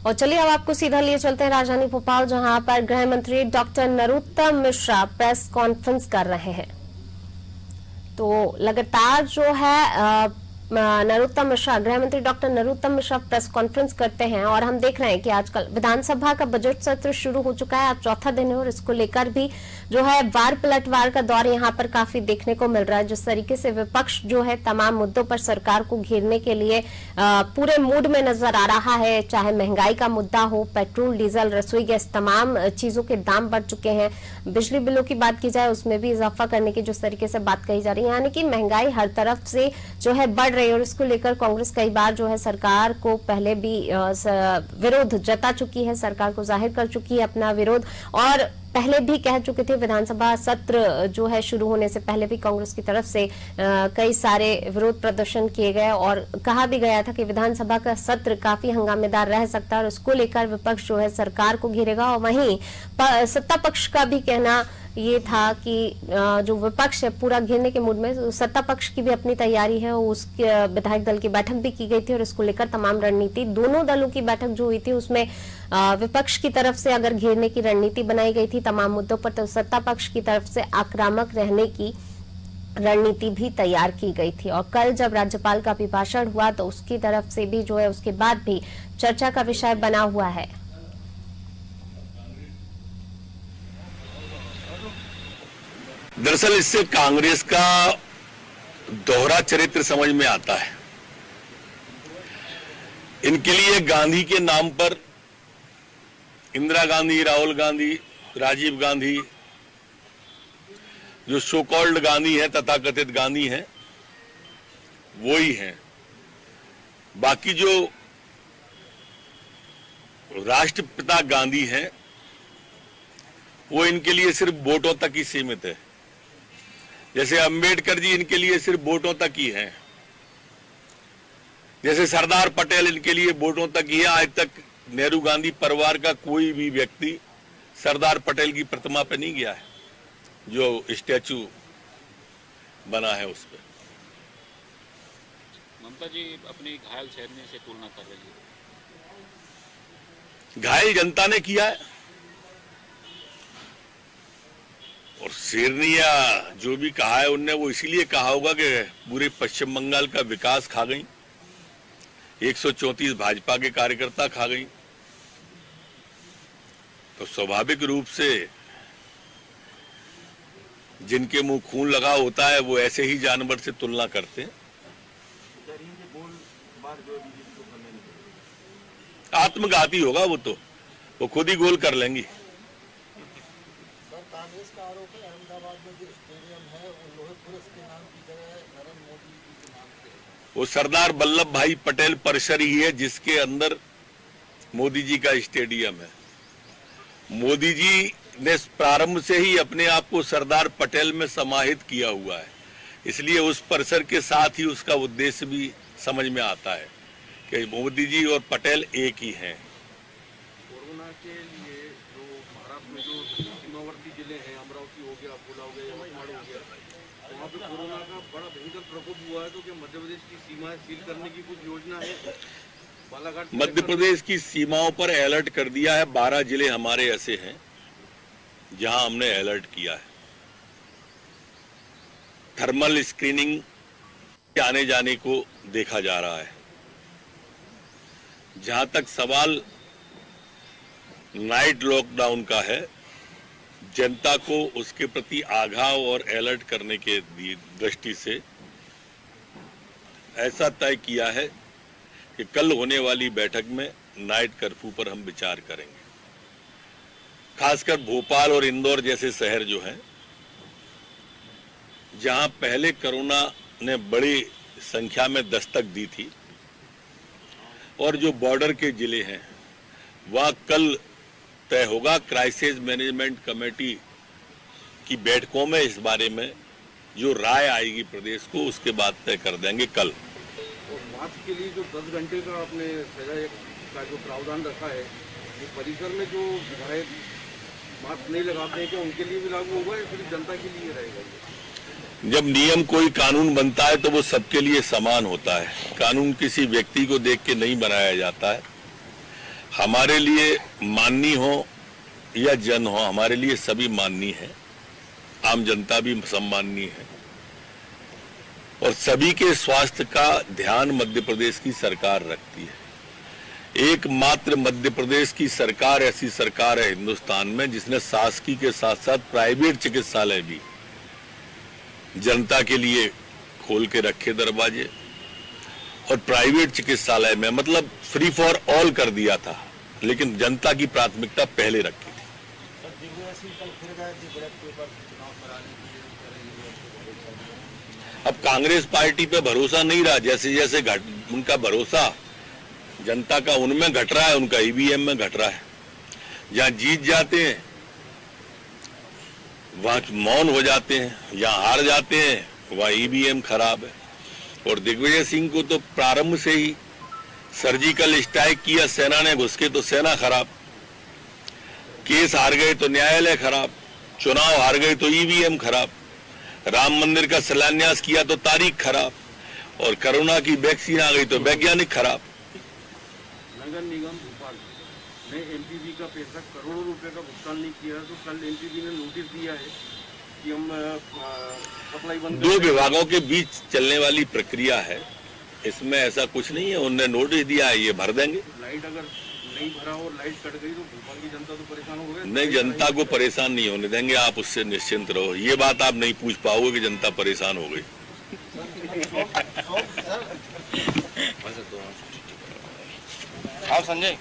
और चलिए अब आपको सीधा लिए चलते हैं राजधानी भोपाल, जहां पर गृह मंत्री doctor Narottam Mishra press conference कर रहे हैं। तो लगातार जो है नरोत्तम मिश्रा, गृह मंत्री doctor Narottam Mishra press conference करते हैं और हम देख रहे हैं कि आजकल विधानसभा का बजट सत्र शुरू हो चुका है, आज चौथा दिन है और इसको लेकर भी जो है वार पलटवार का दौर यहाँ पर काफी देखने को मिल रहा है। जिस तरीके से विपक्ष जो है तमाम मुद्दों पर सरकार को घेरने के लिए पूरे मूड में नजर आ रहा है, चाहे महंगाई का मुद्दा हो, पेट्रोल डीजल रसोई गैस तमाम चीजों के दाम बढ़ चुके हैं, बिजली बिलों की बात की जाए उसमें भी इजाफा करने की जिस तरीके से बात कही जा रही है, यानी कि महंगाई हर तरफ से जो है बढ़ रही है। और इसको लेकर कांग्रेस कई बार जो है सरकार को पहले भी विरोध जता चुकी है, सरकार को जाहिर कर चुकी है अपना विरोध, और पहले भी कह चुके थे विधानसभा सत्र जो है शुरू होने से पहले भी कांग्रेस की तरफ से कई सारे विरोध प्रदर्शन किए गए और कहा भी गया था कि विधानसभा का सत्र काफी हंगामेदार रह सकता है और इसको लेकर विपक्ष जो है सरकार को घेरेगा। और वहीं सत्ता पक्ष का भी कहना ये था कि जो विपक्ष है पूरा घेरने के मूड में, सत्ता पक्ष की भी अपनी तैयारी है, उसके विधायक दल की बैठक भी की गई थी और इसको लेकर तमाम रणनीति, दोनों दलों की बैठक जो हुई थी उसमें विपक्ष की तरफ से अगर घेरने की रणनीति बनाई गई थी तमाम मुद्दों पर, तो सत्ता पक्ष की तरफ से आक्रामक रहने की रणनीति भी तैयार की गई थी। और कल जब राज्यपाल का अभिभाषण हुआ तो उसकी तरफ से भी जो है उसके बाद भी चर्चा का विषय बना हुआ है। दरअसल इससे कांग्रेस का दोहरा चरित्र समझ में आता है। इनके लिए गांधी के नाम पर इंदिरा गांधी, राहुल गांधी, राजीव गांधी, जो सो कॉल्ड गांधी है, तथाकथित गांधी हैं, वो ही हैं। बाकी जो राष्ट्रपिता गांधी हैं वो इनके लिए सिर्फ वोटों तक ही सीमित है। जैसे अंबेडकर जी इनके लिए सिर्फ वोटों तक ही हैं, जैसे सरदार पटेल इनके लिए वोटों तक ही है। आज तक नेहरू गांधी परिवार का कोई भी व्यक्ति सरदार पटेल की प्रतिमा पे नहीं गया है, जो स्टैचू बना है उस पर। ममता जी अपनी घायल शेरनी से तुलना कर रही है। घायल जनता ने किया है और शेरनिया जो भी कहा है उनने वो इसीलिए कहा होगा कि पूरे पश्चिम बंगाल का विकास खा गई, 134 भाजपा के कार्यकर्ता खा गई। तो स्वाभाविक रूप से जिनके मुंह खून लगा होता है वो ऐसे ही जानवर से तुलना करते हैं। आत्मघाती होगा वो, तो वो खुद ही गोल कर लेंगी। कांग्रेस का आरोप है अहमदाबाद में जो स्टेडियम है वो लोहे पुरुष के नाम की जगह नरेंद्र मोदी जी के नाम से। वो सरदार वल्लभ भाई पटेल परिसर ही है जिसके अंदर मोदी जी का स्टेडियम है। मोदी जी ने प्रारंभ से ही अपने आप को सरदार पटेल में समाहित किया हुआ है, इसलिए उस परिसर के साथ ही उसका उद्देश्य भी समझ में आता है कि मोदी जी और पटेल एक ही हैं। कोरोना के लिए जो महाराष्ट्र में जो सीमावर्ती जिले हैं, अमरावती हो गया, अकोला हो गया, यवतमाल हो गया, वहाँ पे कोरोना का बड़ा भयंकर प्रकोप हुआ है। तो क्या मध्य प्रदेश की सीमाएं सील करने की कुछ योजना है? बालाघाट मध्य प्रदेश की सीमाओं पर अलर्ट कर दिया है। 12 जिले हमारे ऐसे हैं जहां हमने अलर्ट किया है। थर्मल स्क्रीनिंग आने जाने को देखा जा रहा है। जहां तक सवाल नाइट लॉकडाउन का है, जनता को उसके प्रति आगाह और अलर्ट करने के दृष्टि से ऐसा तय किया है कि कल होने वाली बैठक में नाइट कर्फ्यू पर हम विचार करेंगे। खासकर भोपाल और इंदौर जैसे शहर जो हैं, जहां पहले कोरोना ने बड़ी संख्या में दस्तक दी थी, और जो बॉर्डर के जिले हैं वहां कल तय होगा। क्राइसिस मैनेजमेंट कमेटी की बैठकों में इस बारे में जो राय आएगी प्रदेश को, उसके बाद तय कर देंगे कल। और मास्क के लिए जो 10 घंटे का आपने सजा का जो प्रावधान रखा है, ये परिसर में जो विधायक मास्क नहीं लगाते हैं क्या उनके लिए भी लागू होगा या सिर्फ जनता के लिए रहेगा? जब नियम कोई कानून बनता है तो वो सबके लिए समान होता है। कानून किसी व्यक्ति को देख के नहीं बनाया जाता है। हमारे लिए माननीय हो या जन हो, हमारे लिए सभी माननीय है, आम जनता भी सम्माननीय है और सभी के स्वास्थ्य का ध्यान मध्य प्रदेश की सरकार रखती है। एकमात्र मध्य प्रदेश की सरकार ऐसी सरकार है हिंदुस्तान में जिसने शासकीय के साथ साथ प्राइवेट चिकित्सालय भी जनता के लिए खोल के रखे दरवाजे और प्राइवेट चिकित्सालय में मतलब फ्री फॉर ऑल कर दिया था, लेकिन जनता की प्राथमिकता पहले रखी थी। दिग्विजय सिंह कल फिर गए थे बैलेट पेपर चुनाव कराने के लिए। अब कांग्रेस पार्टी पे भरोसा नहीं रहा, जैसे जैसे उनका भरोसा जनता का उनमें घट रहा है, उनका ईवीएम में घट रहा है। जहां जीत जाते हैं वहां मौन हो जाते हैं, जहां हार जाते हैं वहां ईवीएम खराब है। और दिग्विजय सिंह को तो प्रारंभ से ही सर्जिकल स्ट्राइक किया सेना ने घुस के, तो सेना खराब, केस हार गए तो न्यायालय खराब, चुनाव हार गए तो ईवीएम खराब, राम मंदिर का शिलान्यास किया तो तारीख खराब और कोरोना की वैक्सीन आ गई तो वैज्ञानिक खराब। नगर निगम भोपाल ने एमपीवी का पैसा करोड़ों रुपए का भुगतान नहीं किया, तो कल एमपीवी ने नोटिस दिया है कि हम सप्लाई बंद। दो विभागों के बीच चलने वाली प्रक्रिया है, इसमें ऐसा कुछ नहीं है। उन्होंने नोटिस दिया है, ये भर देंगे। लाइट अगर नहीं भरा और लाइट कट गई तो भोपाल की जनता तो परेशान हो गई। नहीं, जनता को परेशान नहीं होने देंगे, आप उससे निश्चिंत रहो। ये बात आप नहीं पूछ पाओगे कि जनता परेशान हो गई। आप संजय